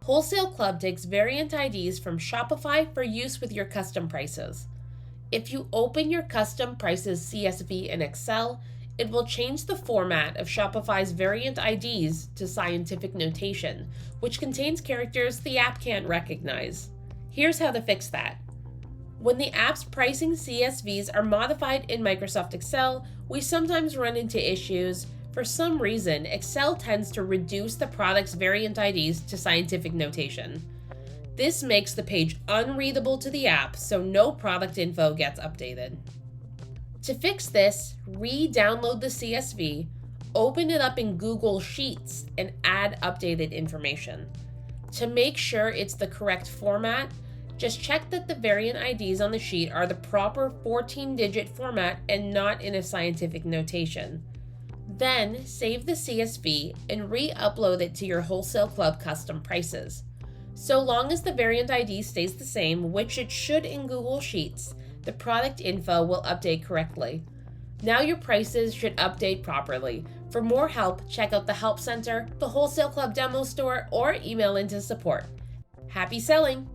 Wholesale Club takes variant IDs from Shopify for use with your custom prices. If you open your Custom Prices CSV in Excel, it will change the format of Shopify's variant IDs to scientific notation, which contains characters the app can't recognize. Here's how to fix that. When the app's pricing CSVs are modified in Microsoft Excel, we sometimes run into issues. For some reason, Excel tends to reduce the product's variant IDs to scientific notation. This makes the page unreadable to the app, so no product info gets updated. To fix this, re-download the CSV, open it up in Google Sheets, and add updated information. To make sure it's the correct format, just check that the variant IDs on the sheet are the proper 14-digit format and not in a scientific notation. Then, save the CSV and re-upload it to your Wholesale Club custom prices. So long as the variant ID stays the same, which it should in Google Sheets, the product info will update correctly. Now your prices should update properly. For more help, check out the Help Center, the Wholesale Club demo store, or email into support. Happy selling!